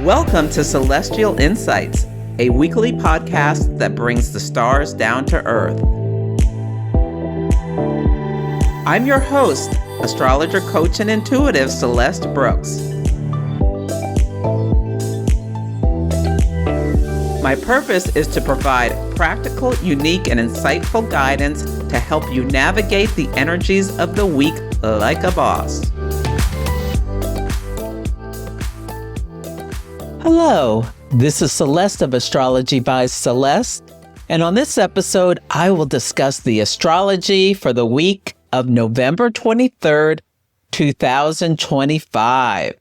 Welcome to Celestial Insights, a weekly podcast that brings the stars down to earth. I'm your host, astrologer, coach, and intuitive Celeste Brooks. My purpose is to provide practical, unique, and insightful guidance to help you navigate the energies of the week like a boss. Hello, this is Celeste of Astrology by Celeste, and on this episode, I will discuss the astrology for the week of November 23rd, 2025.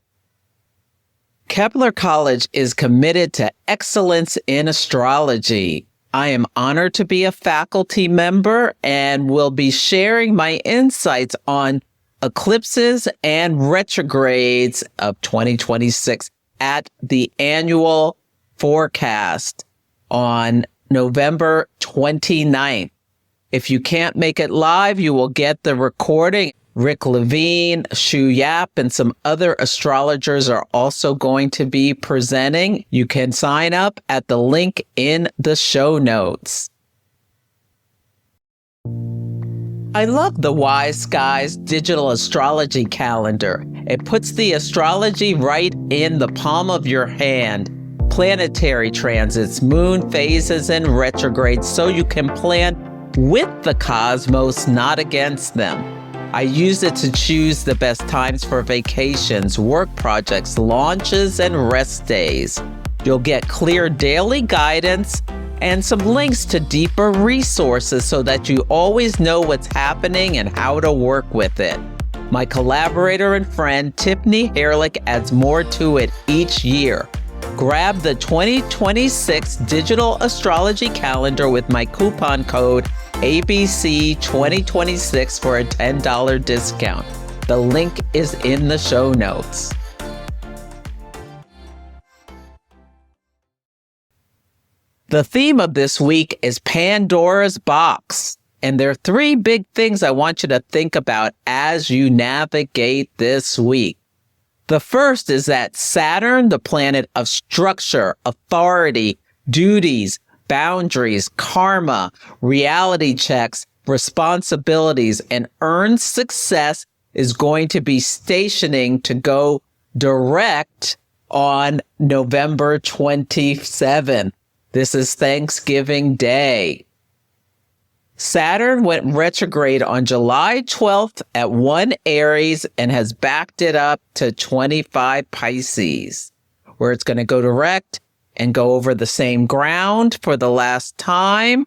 Kepler College is committed to excellence in astrology. I am honored to be a faculty member and will be sharing my insights on eclipses and retrogrades of 2026 at the annual forecast on November 29th. If you can't make it live, you will get the recording. Rick Levine, Shu Yap, and some other astrologers are also going to be presenting. You can sign up at the link in the show notes. I love the Wise Skies digital astrology calendar. It puts the astrology right in the palm of your hand. Planetary transits, moon phases, and retrogrades, so you can plan with the cosmos, not against them. I use it to choose the best times for vacations, work projects, launches, and rest days. You'll get clear daily guidance and some links to deeper resources so that you always know what's happening and how to work with it. My collaborator and friend, Tiffany Ehrlich, adds more to it each year. Grab the 2026 Digital Astrology Calendar with my coupon code ABC2026 for a $10 discount. The link is in the show notes. The theme of this week is Pandora's box, and there are three big things I want you to think about as you navigate this week. The first is that Saturn, the planet of structure, authority, duties, boundaries, karma, reality checks, responsibilities, and earned success, is going to be stationing to go direct on November 27th. This is Thanksgiving Day. Saturn went retrograde on July 12th at 1 Aries and has backed it up to 25 Pisces, where it's going to go direct and go over the same ground for the last time,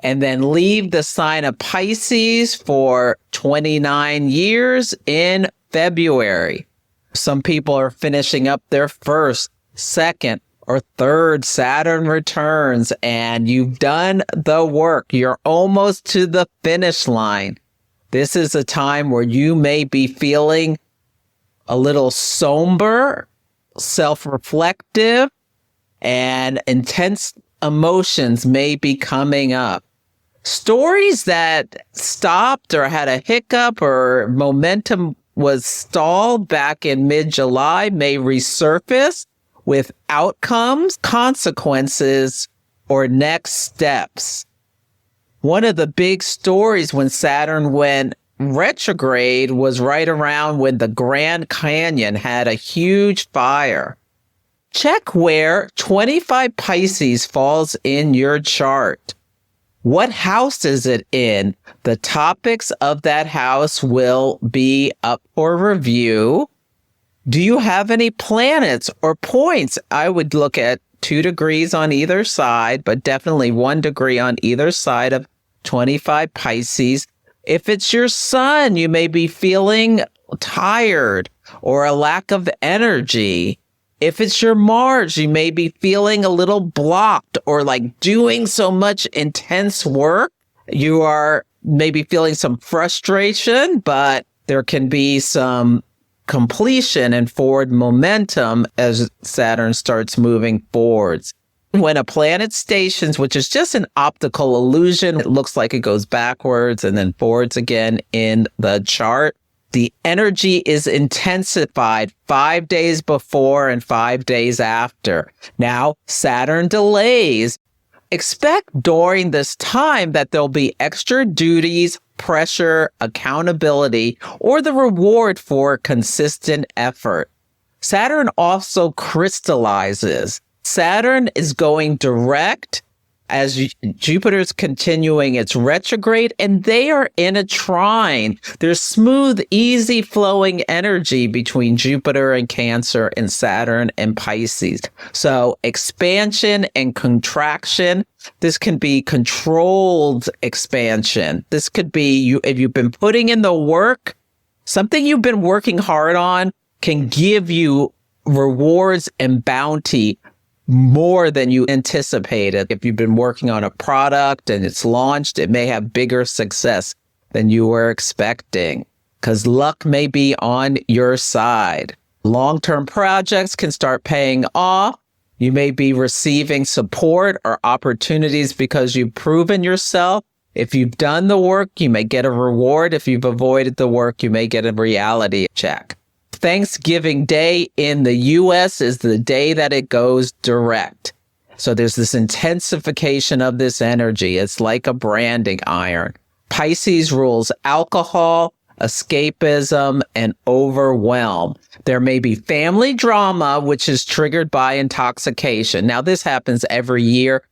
and then leave the sign of Pisces for 29 years in February. Some people are finishing up their first, second, or third Saturn returns, and you've done the work. You're almost to the finish line. This is a time where you may be feeling a little somber, self-reflective, and intense emotions may be coming up. Stories that stopped or had a hiccup or momentum was stalled back in mid-July may resurface with outcomes, consequences, or next steps. One of the big stories when Saturn went retrograde was right around when the Grand Canyon had a huge fire. Check where 25 Pisces falls in your chart. What house is it in? The topics of that house will be up for review. Do you have any planets or points? I would look at 2 degrees on either side, but definitely 1 degree on either side of 25 Pisces. If it's your sun, you may be feeling tired or a lack of energy. If it's your Mars, you may be feeling a little blocked or like doing so much intense work. You are maybe feeling some frustration, but there can be some completion and forward momentum as Saturn starts moving forwards. When a planet stations, which is just an optical illusion, it looks like it goes backwards and then forwards again in the chart. The energy is intensified 5 days before and 5 days after. Now, Saturn delays. Expect during this time that there'll be extra duties, pressure, accountability, or the reward for consistent effort. Saturn also crystallizes. Saturn is going direct as Jupiter's continuing its retrograde, and they are in a trine. There's smooth, easy flowing energy between Jupiter and Cancer and Saturn and Pisces. So expansion and contraction. This can be controlled expansion. This could be you if you've been putting in the work, something you've been working hard on can give you rewards and bounty more than you anticipated. If you've been working on a product and it's launched, it may have bigger success than you were expecting because luck may be on your side. Long-term projects can start paying off. You may be receiving support or opportunities because you've proven yourself. If you've done the work, you may get a reward. If you've avoided the work, you may get a reality check. Thanksgiving Day in the U.S. is the day that it goes direct. So there's this intensification of this energy. It's like a branding iron. Pisces rules alcohol, escapism, and overwhelm. There may be family drama, which is triggered by intoxication. Now, this happens every year.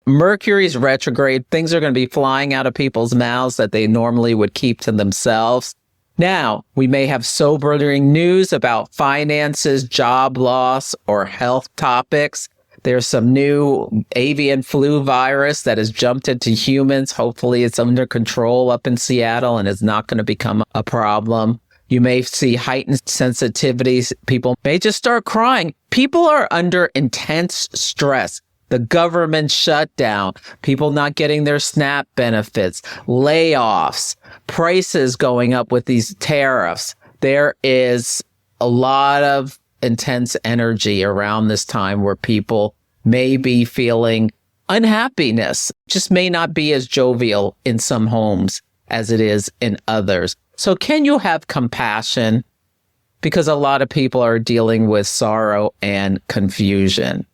Mercury's retrograde. Things are going to be flying out of people's mouths that they normally would keep to themselves. Now, we may have sobering news about finances, job loss, or health topics. There's some new avian flu virus that has jumped into humans. Hopefully, it's under control up in Seattle and is not going to become a problem. You may see heightened sensitivities. People may just start crying. People are under intense stress. The government shutdown, people not getting their SNAP benefits, layoffs, prices going up with these tariffs. There is a lot of intense energy around this time where people may be feeling unhappiness. Just may not be as jovial in some homes as it is in others. So can you have compassion? Because a lot of people are dealing with sorrow and confusion.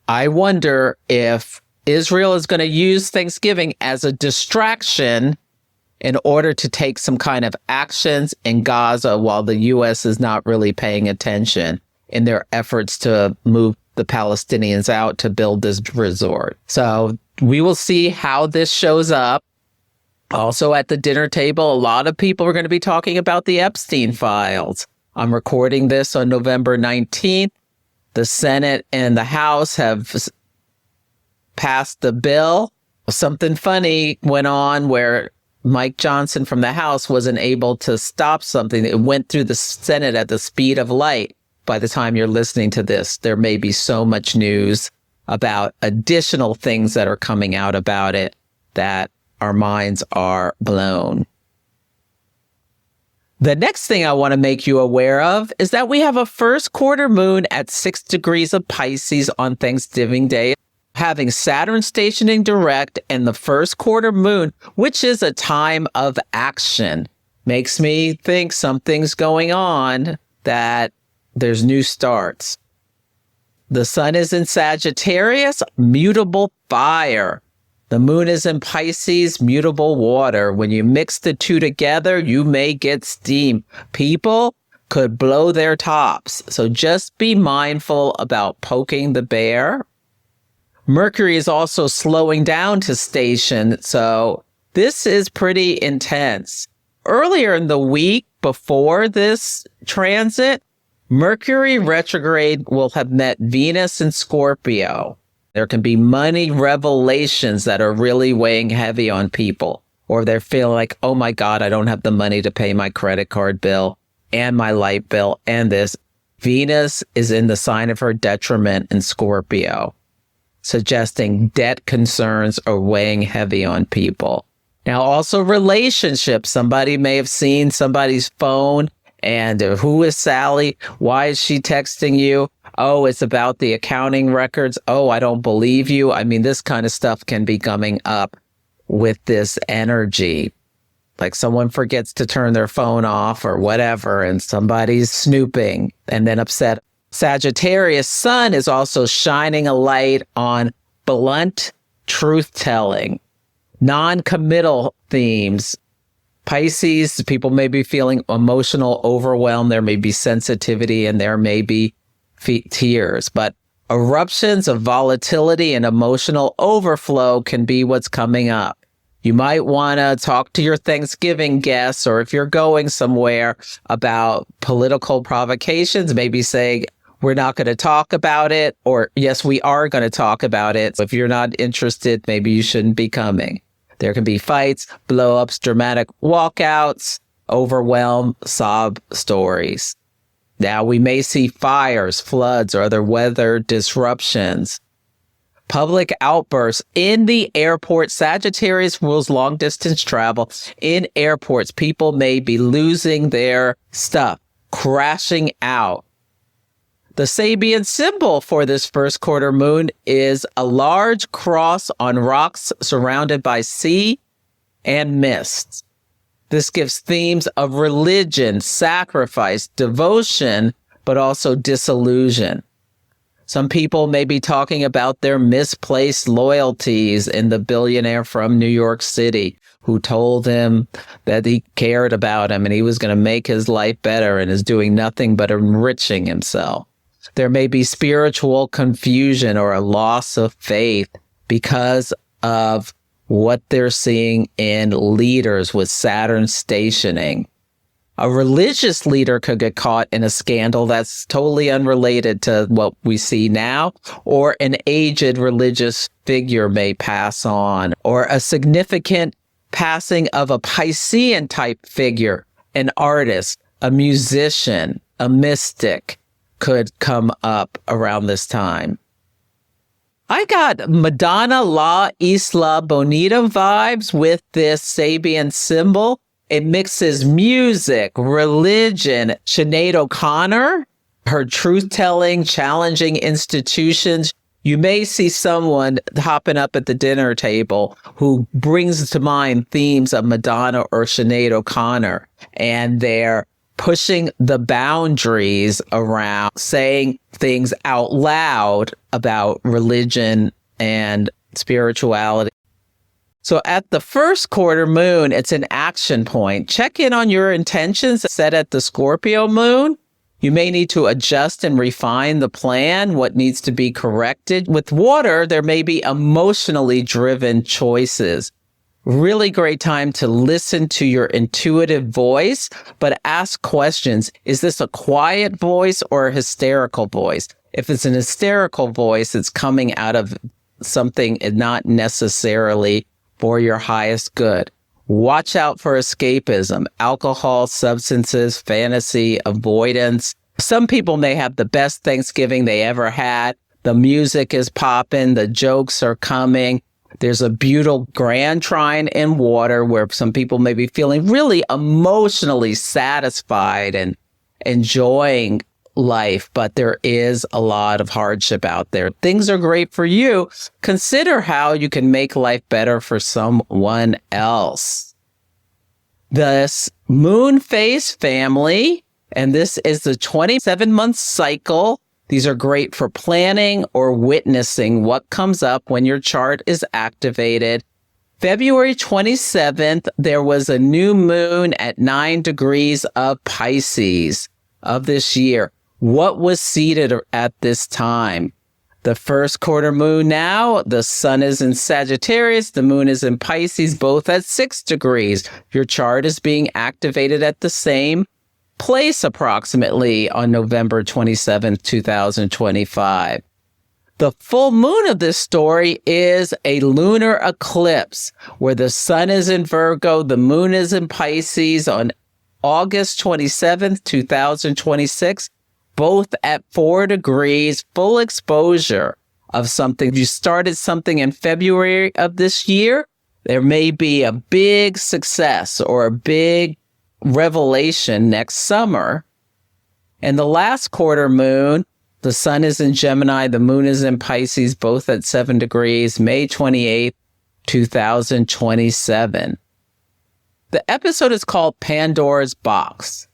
I wonder if Israel is going to use Thanksgiving as a distraction in order to take some kind of actions in Gaza while the U.S. is not really paying attention in their efforts to move the Palestinians out to build this resort. So we will see how this shows up. Also at the dinner table, a lot of people are going to be talking about the Epstein files. I'm recording this on November 19th. The Senate and the House have passed the bill. Something funny went on where Mike Johnson from the House wasn't able to stop something. It went through the Senate at the speed of light. By the time you're listening to this, there may be so much news about additional things that are coming out about it that our minds are blown. The next thing I want to make you aware of is that we have a first quarter moon at 6 degrees of Pisces on Thanksgiving Day, having Saturn stationing direct and the first quarter moon, which is a time of action. Makes me think something's going on, that there's new starts. The sun is in Sagittarius, mutable fire. The moon is in Pisces, mutable water. When you mix the two together, you may get steam. People could blow their tops. So just be mindful about poking the bear. Mercury is also slowing down to station. So this is pretty intense. Earlier in the week before this transit, Mercury retrograde will have met Venus in Scorpio. There can be money revelations that are really weighing heavy on people, or they're feeling like, oh my God, I don't have the money to pay my credit card bill and my light bill and this. Venus is in the sign of her detriment in Scorpio, suggesting debt concerns are weighing heavy on people. Now, also relationships. Somebody may have seen somebody's phone and who is Sally? Why is she texting you? Oh, it's about the accounting records. Oh, I don't believe you. I mean, this kind of stuff can be coming up with this energy. like someone forgets to turn their phone off or whatever, and somebody's snooping and then upset. Sagittarius sun is also shining a light on blunt truth-telling, non-committal themes. Pisces, people may be feeling emotional overwhelm. There may be sensitivity and there may be tears, but eruptions of volatility and emotional overflow can be what's coming up. You might want to talk to your Thanksgiving guests, or if you're going somewhere, about political provocations, maybe saying, we're not going to talk about it, or yes, we are going to talk about it. So if you're not interested, maybe you shouldn't be coming. There can be fights, blow-ups, dramatic walkouts, overwhelm, sob stories. Now, we may see fires, floods, or other weather disruptions. Public outbursts in the airport. Sagittarius rules long-distance travel. In airports, people may be losing their stuff, crashing out. The Sabian symbol for this first quarter moon is a large cross on rocks surrounded by sea and mist. This gives themes of religion, sacrifice, devotion, but also disillusion. Some people may be talking about their misplaced loyalties in the billionaire from New York City who told him that he cared about him and he was going to make his life better and is doing nothing but enriching himself. There may be spiritual confusion or a loss of faith because of what they're seeing in leaders with Saturn stationing. A religious leader could get caught in a scandal that's totally unrelated to what we see now, or an aged religious figure may pass on, or a significant passing of a Piscean type figure, an artist, a musician, a mystic, could come up around this time. I got Madonna La Isla Bonita vibes with this Sabian symbol. It mixes music, religion, Sinead O'Connor, her truth-telling, challenging institutions. You may see someone hopping up at the dinner table who brings to mind themes of Madonna or Sinead O'Connor, and they're pushing the boundaries around saying things out loud about religion and spirituality. So at the first quarter moon, it's an action point. Check in on your intentions set at the Scorpio moon. You may need to adjust and refine the plan, what needs to be corrected. With water, there may be emotionally driven choices. Really great time to listen to your intuitive voice, but ask questions. Is this a quiet voice or a hysterical voice? If it's an hysterical voice, it's coming out of something not necessarily for your highest good. Watch out for escapism, alcohol, substances, fantasy, avoidance. Some people may have the best Thanksgiving they ever had. The music is popping, the jokes are coming. There's a beautiful Grand Trine in water where some people may be feeling really emotionally satisfied and enjoying life, but there is a lot of hardship out there. Things are great for you. Consider how you can make life better for someone else. This moon phase family, and this is the 27-month cycle. These are great for planning or witnessing what comes up when your chart is activated. February 27th, there was a new moon at 9 degrees of Pisces of this year. What was seated at this time? The first quarter moon now, the sun is in Sagittarius, the moon is in Pisces, both at 6 degrees. Your chart is being activated at the same place approximately on November 27th, 2025. The full moon of this story is a lunar eclipse where the sun is in Virgo, the moon is in Pisces on August 27th, 2026, both at 4 degrees, full exposure of something. If you started something in February of this year, there may be a big success or a big revelation next summer. And the last quarter moon, the sun is in Gemini, the moon is in Pisces, both at 7 degrees, May 28th, 2027. The episode is called Pandora's Box.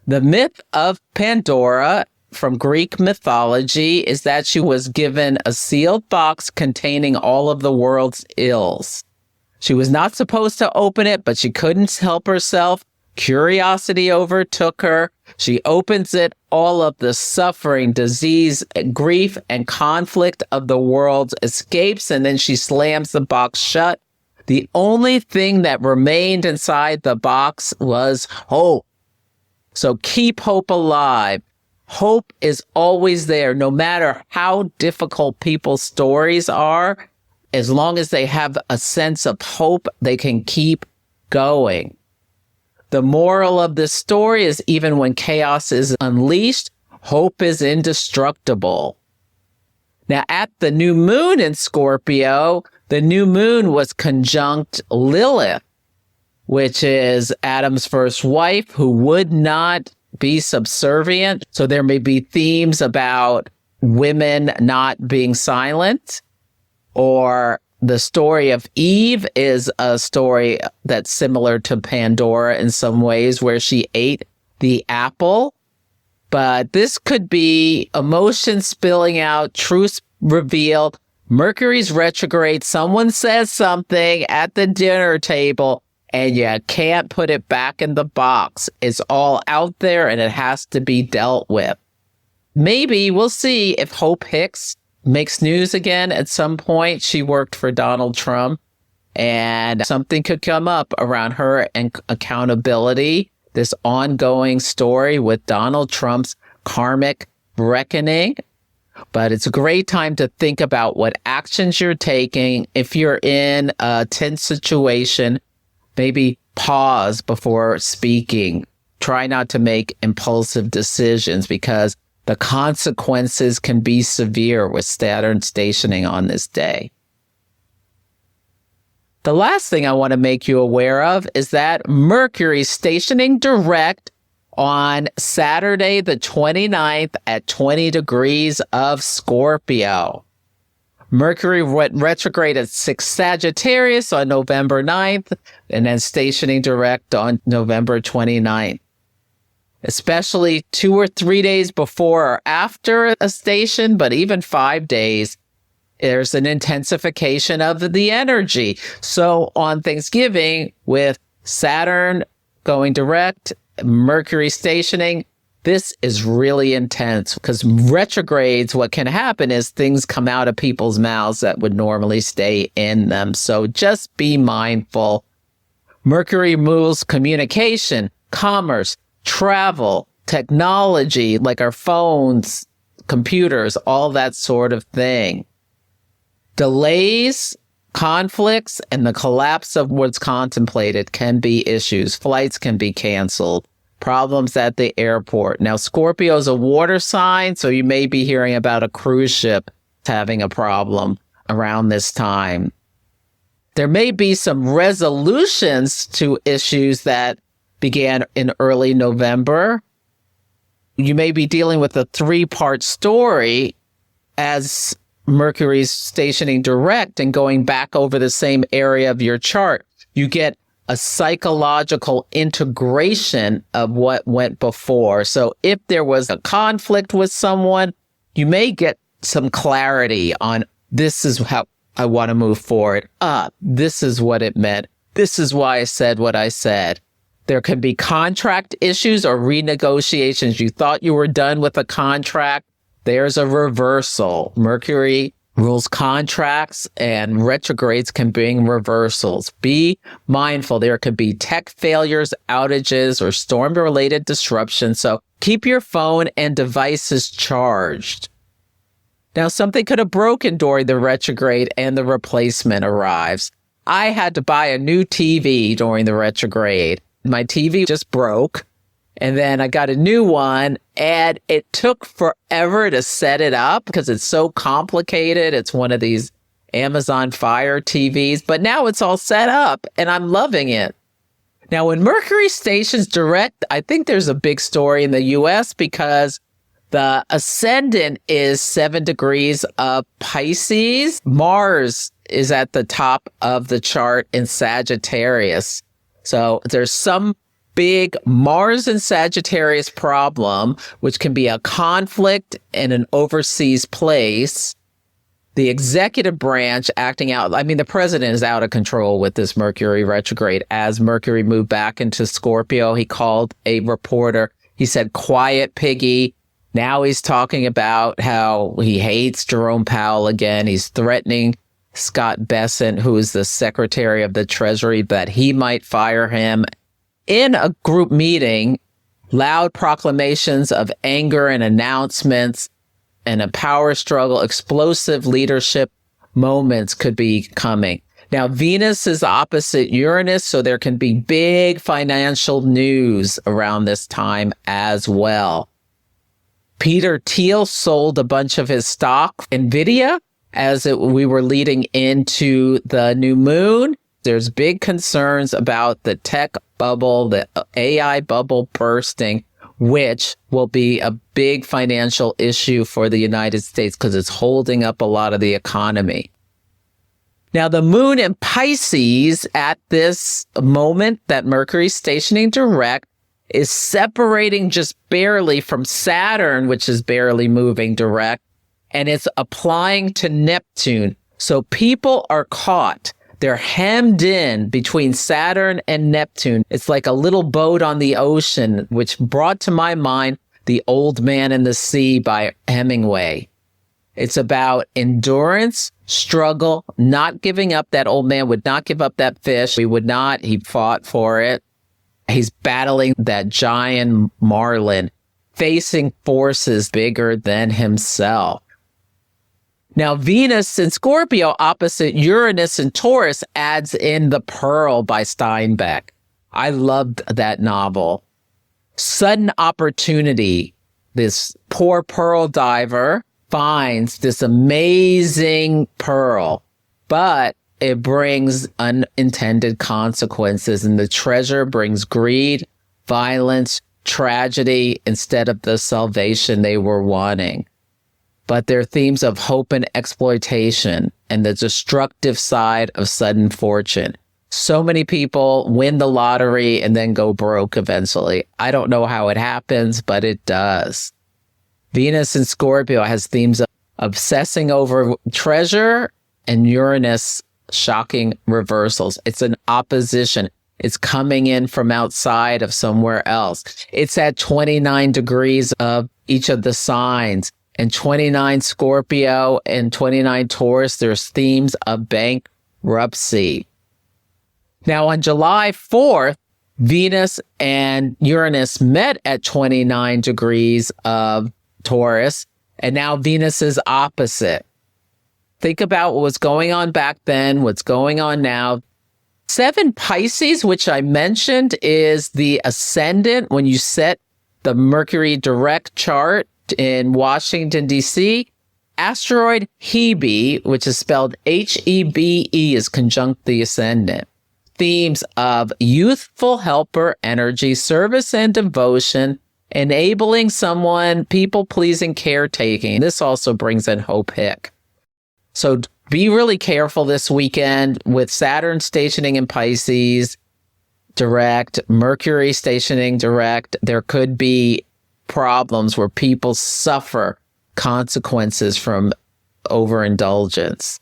The myth of Pandora from Greek mythology is that she was given a sealed box containing all of the world's ills. She was not supposed to open it, but she couldn't help herself. Curiosity overtook her. She opens it. All of the suffering, disease, grief, and conflict of the world escapes, and then she slams the box shut. The only thing that remained inside the box was hope. So keep hope alive. Hope is always there, no matter how difficult people's stories are. As long as they have a sense of hope, they can keep going. The moral of this story is even when chaos is unleashed, hope is indestructible. Now, at the new moon in Scorpio, the new moon was conjunct Lilith, which is Adam's first wife, who would not be subservient. So there may be themes about women not being silent, or the story of Eve is a story that's similar to Pandora in some ways, where she ate the apple. But this could be emotions spilling out, truths revealed, Mercury's retrograde, someone says something at the dinner table, and you can't put it back in the box. It's all out there, and it has to be dealt with. Maybe we'll see if Hope Hicks makes news again at some point. She worked for Donald Trump, and something could come up around her and accountability, this ongoing story with Donald Trump's karmic reckoning. But it's a great time to think about what actions you're taking. If you're in a tense situation, maybe pause before speaking. Try not to make impulsive decisions, because the consequences can be severe with Saturn stationing on this day. The last thing I want to make you aware of is that Mercury stationing direct on Saturday the 29th at 20 degrees of Scorpio. Mercury went retrograde at 6 Sagittarius on November 9th, and then stationing direct on November 29th. Especially 2 or 3 days before or after a station, but even 5 days, there's an intensification of the energy. So on Thanksgiving, with Saturn going direct, Mercury stationing, this is really intense, because retrogrades, what can happen is things come out of people's mouths that would normally stay in them. So just be mindful. Mercury moves communication, commerce, travel, technology, like our phones, computers, all that sort of thing. Delays, conflicts, and the collapse of what's contemplated can be issues. Flights can be canceled. Problems at the airport. Now, Scorpio is a water sign, so you may be hearing about a cruise ship having a problem around this time. There may be some resolutions to issues that began in early November. You may be dealing with a 3-part story as Mercury's stationing direct and going back over the same area of your chart. You get a psychological integration of what went before. So if there was a conflict with someone, you may get some clarity on, this is how I want to move forward. This is what it meant. This is why I said what I said. There can be contract issues or renegotiations. You thought you were done with a contract. There's a reversal. Mercury rules contracts, and retrogrades can bring reversals. Be mindful. There could be tech failures, outages, or storm-related disruptions. So keep your phone and devices charged. Now, something could have broken during the retrograde and the replacement arrives. I had to buy a new TV during the retrograde. My TV just broke. And then I got a new one, and it took forever to set it up because it's so complicated. It's one of these Amazon Fire TVs, but now it's all set up and I'm loving it. Now, when Mercury stations direct, I think there's a big story in the US because the ascendant is 7 degrees of Pisces. Mars is at the top of the chart in Sagittarius. So there's some big Mars and Sagittarius problem, which can be a conflict in an overseas place. The executive branch acting out. I mean, the president is out of control with this Mercury retrograde. As Mercury moved back into Scorpio, he called a reporter. He said, "Quiet, piggy." Now he's talking about how he hates Jerome Powell again. He's threatening Scott Bessent, who is the Secretary of the Treasury, that he might fire him. In a group meeting, loud proclamations of anger and announcements and a power struggle, explosive leadership moments could be coming. Now, Venus is opposite Uranus, so there can be big financial news around this time as well. Peter Thiel sold a bunch of his stock, NVIDIA, as we were leading into the new moon. There's big concerns about the tech bubble, the AI bubble bursting, which will be a big financial issue for the United States because it's holding up a lot of the economy. Now, the moon in Pisces at this moment that Mercury's stationing direct is separating just barely from Saturn, which is barely moving direct, and it's applying to Neptune. So people are caught. They're hemmed in between Saturn and Neptune. It's like a little boat on the ocean, which brought to my mind The Old Man and the Sea by Hemingway. It's about endurance, struggle, not giving up. That old man would not give up that fish. He would not. He fought for it. He's battling that giant marlin, facing forces bigger than himself. Now, Venus in Scorpio opposite Uranus in Taurus adds in The Pearl by Steinbeck. I loved that novel. Sudden opportunity. This poor pearl diver finds this amazing pearl, but it brings unintended consequences, and the treasure brings greed, violence, tragedy instead of the salvation they were wanting. But they're themes of hope and exploitation and the destructive side of sudden fortune. So many people win the lottery and then go broke eventually. I don't know how it happens, but it does. Venus in Scorpio has themes of obsessing over treasure, and Uranus shocking reversals. It's an opposition. It's coming in from outside of somewhere else. It's at 29 degrees of each of the signs. And 29 Scorpio and 29 Taurus, there's themes of bankruptcy. Now, on July 4th, Venus and Uranus met at 29 degrees of Taurus, and now Venus is opposite. Think about what was going on back then, what's going on now. 7 Pisces, which I mentioned, is the ascendant when you set the Mercury direct chart in Washington, D.C. Asteroid Hebe, which is spelled H-E-B-E, is conjunct the ascendant. Themes of youthful helper energy, service and devotion, enabling someone, people-pleasing caretaking. This also brings in Hope Hick. So be really careful this weekend with Saturn stationing in Pisces direct, Mercury stationing direct. There could be problems where people suffer consequences from overindulgence.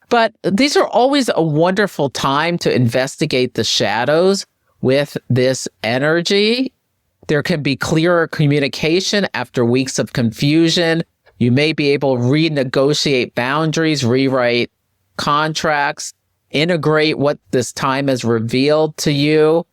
But these are always a wonderful time to investigate the shadows with this energy. There can be clearer communication after weeks of confusion. You may be able to renegotiate boundaries, rewrite contracts, integrate what this time has revealed to you.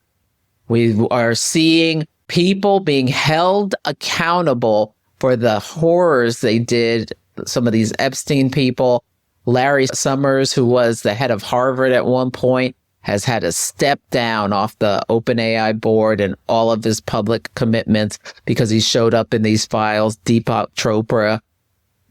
We are seeing people being held accountable for the horrors they did. Some of these Epstein people, Larry Summers, who was the head of Harvard at one point, has had to step down off the OpenAI board and all of his public commitments because he showed up in these files. Deepak Chopra,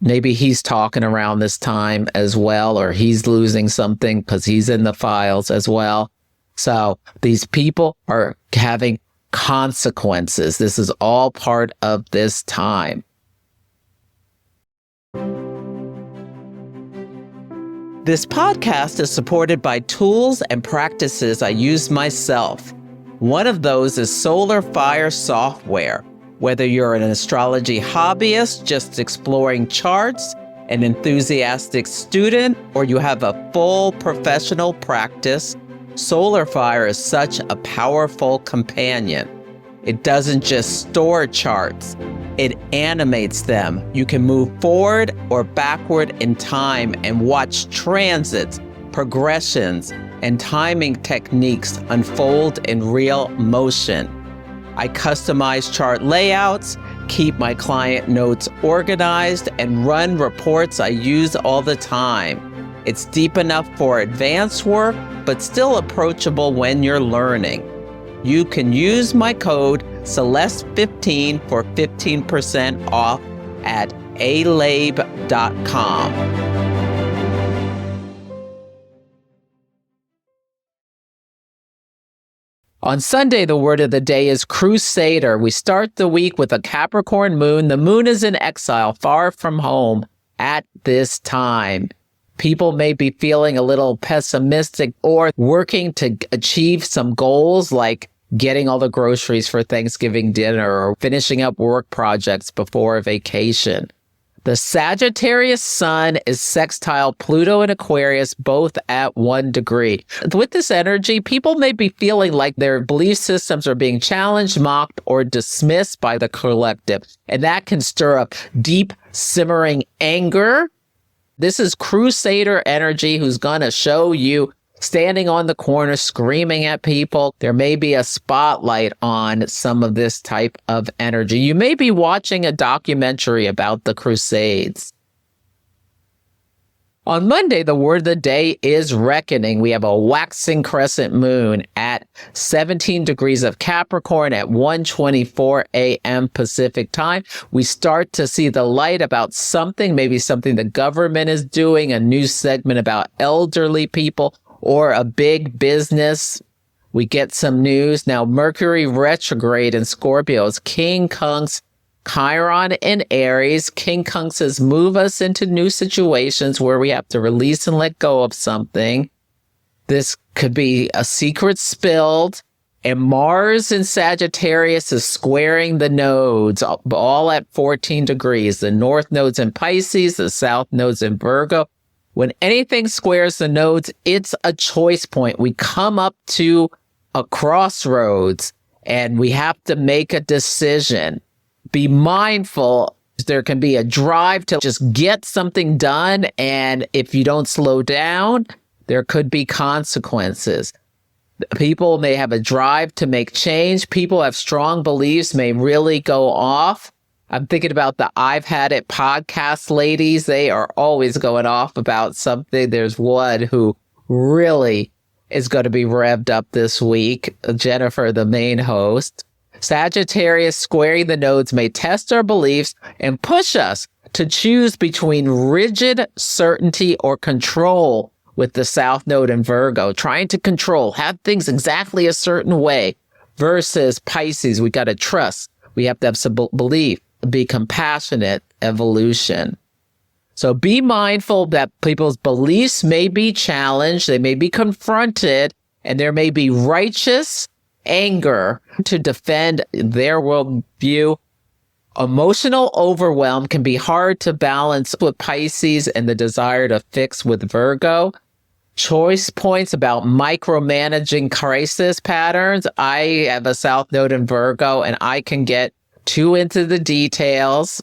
maybe he's talking around this time as well, or he's losing something because he's in the files as well. So these people are having consequences. This is all part of this time. This podcast is supported by tools and practices I use myself. One of those is Solar Fire software. Whether you're an astrology hobbyist just exploring charts, an enthusiastic student, or you have a full professional practice, Solar Fire is such a powerful companion. It doesn't just store charts, it animates them. You can move forward or backward in time and watch transits, progressions, and timing techniques unfold in real motion. I customize chart layouts, keep my client notes organized, and run reports I use all the time. It's deep enough for advanced work, but still approachable when you're learning. You can use my code Celeste15 for 15% off at alabe.com. On Sunday, the word of the day is CRUSADER. We start the week with a Capricorn moon. The moon is in exile, far from home at this time. People may be feeling a little pessimistic or working to achieve some goals like getting all the groceries for Thanksgiving dinner or finishing up work projects before a vacation. The Sagittarius sun is sextile Pluto and Aquarius, both at 1 degree. With this energy, people may be feeling like their belief systems are being challenged, mocked, or dismissed by the collective. And that can stir up deep, simmering anger. This is CRUSADER energy who's going to show you standing on the corner, screaming at people. There may be a spotlight on some of this type of energy. You may be watching a documentary about the Crusades. On Monday, the word of the day is reckoning. We have a waxing crescent moon at 17 degrees of Capricorn at 1:24 a.m. Pacific time. We start to see the light about something, maybe something the government is doing, a new segment about elderly people, or a big business. We get some news. Now, Mercury retrograde in Scorpio is King Kunks, Chiron in Aries. King Kunk says, move us into new situations where we have to release and let go of something. This could be a secret spilled. And Mars in Sagittarius is squaring the nodes, all at 14 degrees. The north node's in Pisces, the south node's in Virgo. When anything squares the nodes, it's a choice point. We come up to a crossroads and we have to make a decision. Be mindful. There can be a drive to just get something done. And if you don't slow down, there could be consequences. People may have a drive to make change. People have strong beliefs, may really go off. I'm thinking about the I've Had It podcast ladies. They are always going off about something. There's one who really is going to be revved up this week, Jennifer, the main host. Sagittarius squaring the nodes may test our beliefs and push us to choose between rigid certainty or control with the South Node in Virgo, trying to control, have things exactly a certain way, versus Pisces. We got to trust. We have to have some belief. Be compassionate, evolution. So be mindful that people's beliefs may be challenged, they may be confronted, and there may be righteous anger to defend their worldview. Emotional overwhelm can be hard to balance with Pisces and the desire to fix with Virgo. Choice points about micromanaging crisis patterns. I have a South Node in Virgo, and I can get too into the details,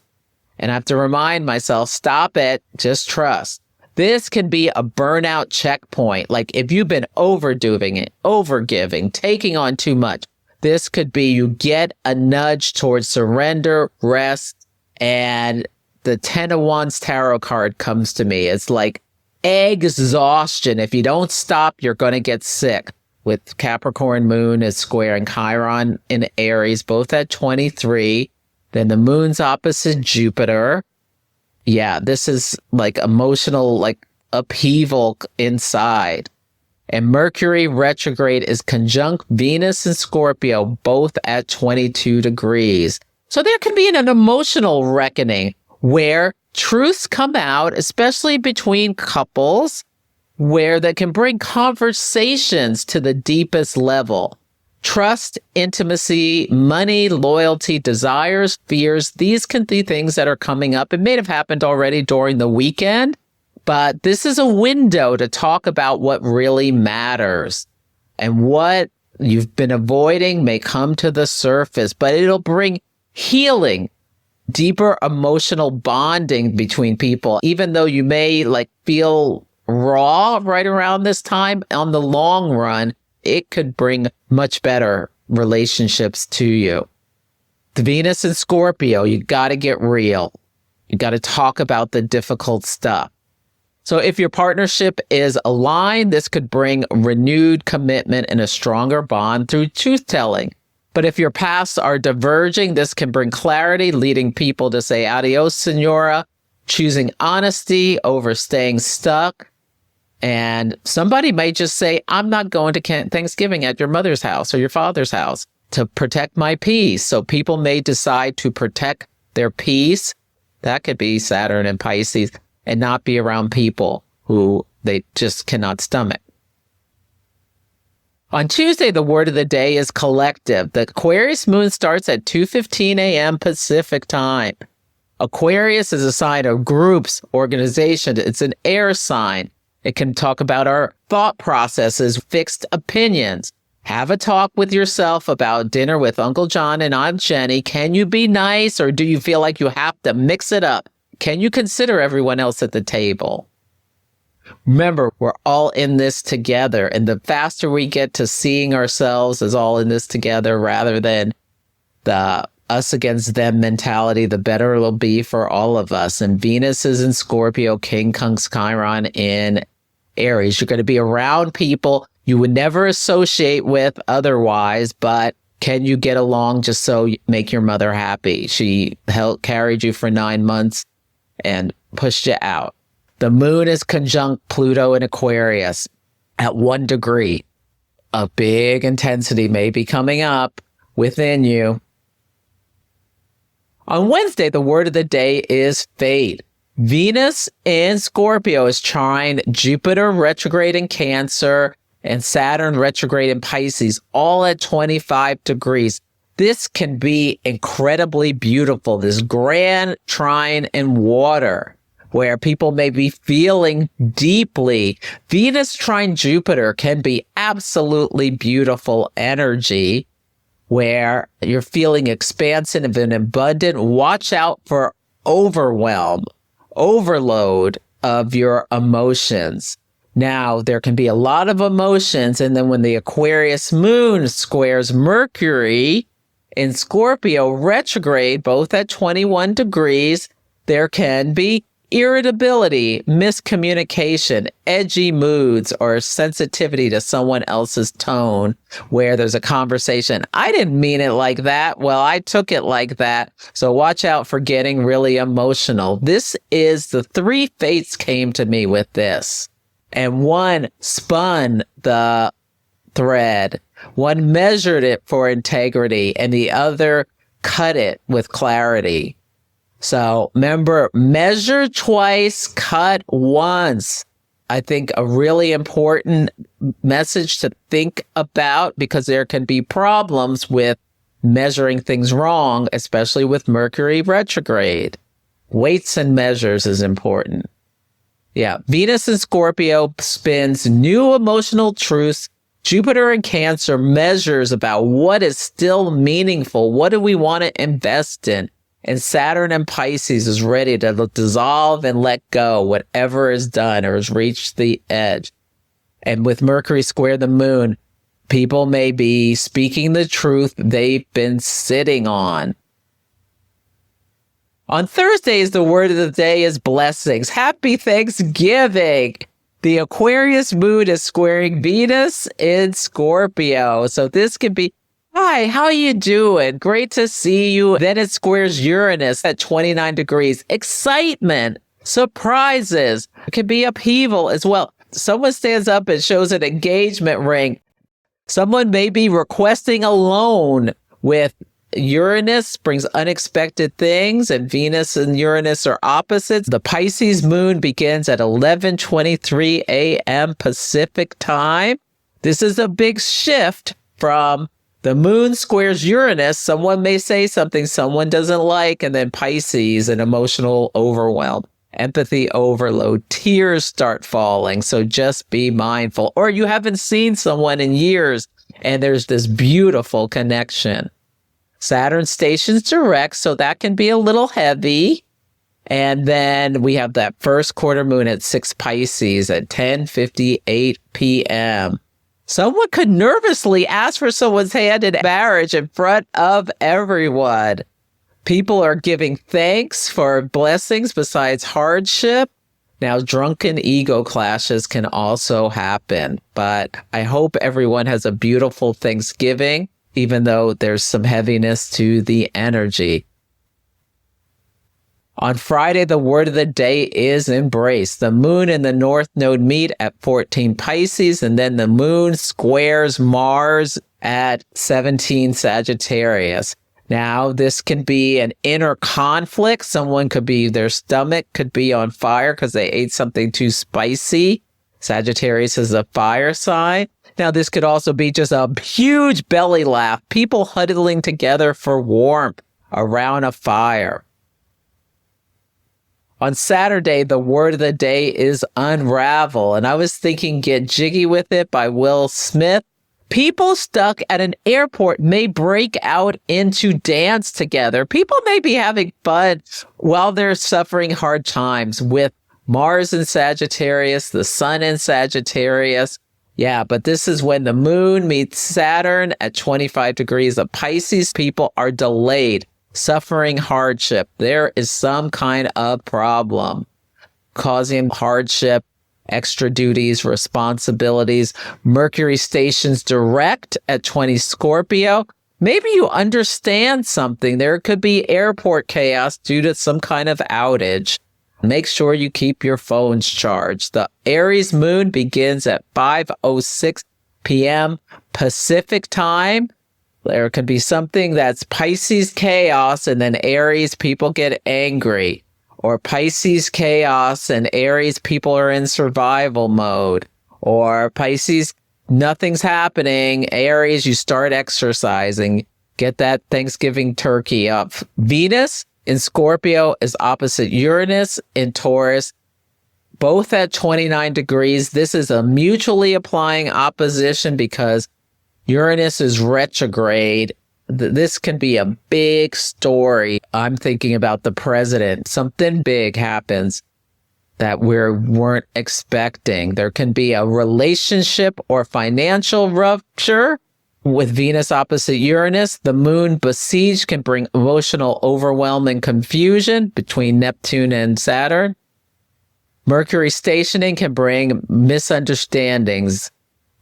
and I have to remind myself, stop it, just trust. This can be a burnout checkpoint. Like if you've been overdoing it, overgiving, taking on too much, this could be you get a nudge towards surrender, rest, and the 10 of Wands tarot card comes to me. It's like exhaustion. If you don't stop, you're going to get sick. With Capricorn Moon is squaring Chiron in Aries, both at 23. Then the moon's opposite Jupiter. Yeah, this is like emotional, like upheaval inside. And Mercury retrograde is conjunct Venus and Scorpio, both at 22 degrees. So there can be an emotional reckoning where truths come out, especially between couples. where they can bring conversations to the deepest level. Trust, intimacy, money, loyalty, desires, fears, these can be things that are coming up. It may have happened already during the weekend, but this is a window to talk about what really matters. And what you've been avoiding may come to the surface, but it'll bring healing, deeper emotional bonding between people. Even though you may feel raw right around this time, on the long run, it could bring much better relationships to you. The Venus in Scorpio, you got to get real. You got to talk about the difficult stuff. So if your partnership is aligned, this could bring renewed commitment and a stronger bond through truth-telling. But if your paths are diverging, this can bring clarity, leading people to say adios, senora, choosing honesty over staying stuck. And somebody may just say, I'm not going to Thanksgiving at your mother's house or your father's house to protect my peace. So people may decide to protect their peace. That could be Saturn and Pisces, and not be around people who they just cannot stomach. On Tuesday, the word of the day is collective. The Aquarius moon starts at 2:15 a.m. Pacific time. Aquarius is a sign of groups, organization. It's an air sign. It can talk about our thought processes, fixed opinions. Have a talk with yourself about dinner with Uncle John and Aunt Jenny. Can you be nice, or do you feel like you have to mix it up? Can you consider everyone else at the table? Remember, we're all in this together. And the faster we get to seeing ourselves as all in this together rather than the us against them mentality, the better it'll be for all of us. And Venus is in Scorpio, King Kunks Chiron in Aries. You're going to be around people you would never associate with otherwise, but can you get along just so you make your mother happy? She carried you for 9 months and pushed you out. The moon is conjunct Pluto in Aquarius at 1 degree. A big intensity may be coming up within you. On Wednesday, the word of the day is fate. Venus in Scorpio is trine Jupiter retrograde in Cancer and Saturn retrograde in Pisces, all at 25 degrees. This can be incredibly beautiful, this Grand Trine in water, where people may be feeling deeply. Venus trine Jupiter can be absolutely beautiful energy, where you're feeling expansive and abundant. Watch out for overwhelm, overload of your emotions. Now, there can be a lot of emotions, and then when the Aquarius moon squares Mercury in Scorpio retrograde, both at 21 degrees, there can be irritability, miscommunication, edgy moods, or sensitivity to someone else's tone, where there's a conversation. I didn't mean it like that. Well, I took it like that. So watch out for getting really emotional. This is the 3 fates came to me with this. And one spun the thread. One measured it for integrity, and the other cut it with clarity. So remember, measure twice, cut once. I think a really important message to think about, because there can be problems with measuring things wrong, especially with Mercury retrograde. Weights and measures is important. Yeah, Venus in Scorpio spins new emotional truths. Jupiter in Cancer measures about what is still meaningful. What do we want to invest in? And Saturn and Pisces is ready to dissolve and let go whatever is done or has reached the edge. And with Mercury square the moon, people may be speaking the truth they've been sitting on. On Thursdays, the word of the day is blessings. Happy Thanksgiving. The Aquarius moon is squaring Venus in Scorpio. So this could be, hi, how you doing? Great to see you. Then it squares Uranus at 29 degrees. Excitement, surprises. It could be upheaval as well. Someone stands up and shows an engagement ring. Someone may be requesting a loan with Uranus brings unexpected things, and Venus and Uranus are opposites. The Pisces moon begins at 11:23 a.m. Pacific time. This is a big shift from the moon squares Uranus. Someone may say something someone doesn't like, and then Pisces, an emotional overwhelm, empathy overload, tears start falling. So just be mindful. Or you haven't seen someone in years, and there's this beautiful connection. Saturn stations direct, so that can be a little heavy. And then we have that first quarter moon at 6 Pisces at 10:58 p.m. Someone could nervously ask for someone's hand in marriage in front of everyone. People are giving thanks for blessings besides hardship. Now, drunken ego clashes can also happen, but I hope everyone has a beautiful Thanksgiving, even though there's some heaviness to the energy. On Friday, the word of the day is embrace. The moon and the north node meet at 14 Pisces, and then the moon squares Mars at 17 Sagittarius. Now, this can be an inner conflict. Someone could be, their stomach could be on fire because they ate something too spicy. Sagittarius is a fire sign. Now, this could also be just a huge belly laugh. People huddling together for warmth around a fire. On Saturday, the word of the day is unravel. And I was thinking Get Jiggy With It by Will Smith. People stuck at an airport may break out into dance together. People may be having fun while they're suffering hard times with Mars in Sagittarius, the sun in Sagittarius. Yeah, but this is when the moon meets Saturn at 25 degrees of Pisces. People are delayed, suffering hardship. There is some kind of problem causing hardship, extra duties, responsibilities. Mercury stations direct at 20 Scorpio. Maybe you understand something. There could be airport chaos due to some kind of outage. Make sure you keep your phones charged. The Aries moon begins at 5:06 p.m. Pacific time. There could be something that's Pisces chaos, and then Aries people get angry. Or Pisces chaos and Aries people are in survival mode. Or Pisces, nothing's happening. Aries, you start exercising. Get that Thanksgiving turkey up. Venus in Scorpio is opposite Uranus in Taurus, both at 29 degrees. This is a mutually applying opposition because Uranus is retrograde. This can be a big story. I'm thinking about the president. Something big happens that we weren't expecting. There can be a relationship or financial rupture with Venus opposite Uranus. The moon besieged can bring emotional overwhelm and confusion between Neptune and Saturn. Mercury stationing can bring misunderstandings.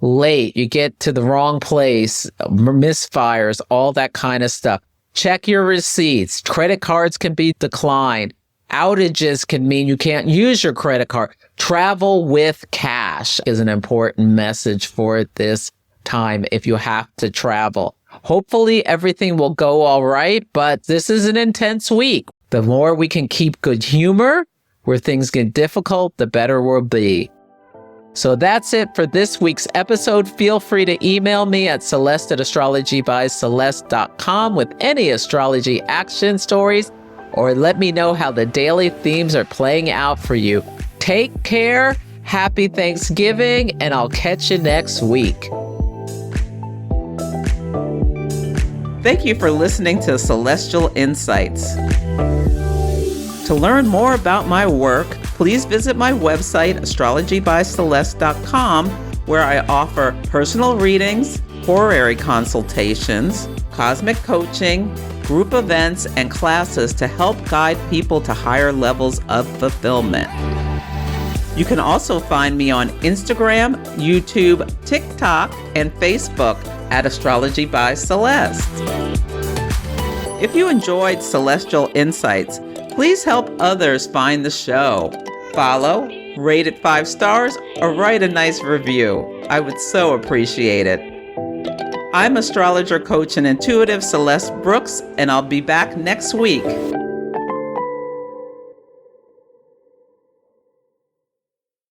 Late, you get to the wrong place, misfires, all that kind of stuff. Check your receipts. Credit cards can be declined. Outages can mean you can't use your credit card. Travel with cash is an important message for this time if you have to travel. Hopefully everything will go all right, but this is an intense week. The more we can keep good humor where things get difficult, the better we'll be. So that's it for this week's episode. Feel free to email me at celeste@astrologybyceleste.com with any astrology action stories, or let me know how the daily themes are playing out for you. Take care, happy Thanksgiving, and I'll catch you next week. Thank you for listening to Celestial Insights. To learn more about my work, please visit my website, astrologybyceleste.com, where I offer personal readings, horary consultations, cosmic coaching, group events, and classes to help guide people to higher levels of fulfillment. You can also find me on Instagram, YouTube, TikTok, and Facebook at Astrology by Celeste. If you enjoyed Celestial Insights, please help others find the show. Follow, rate it 5 stars, or write a nice review. I would so appreciate it. I'm astrologer, coach, and intuitive Celeste Brooks, and I'll be back next week.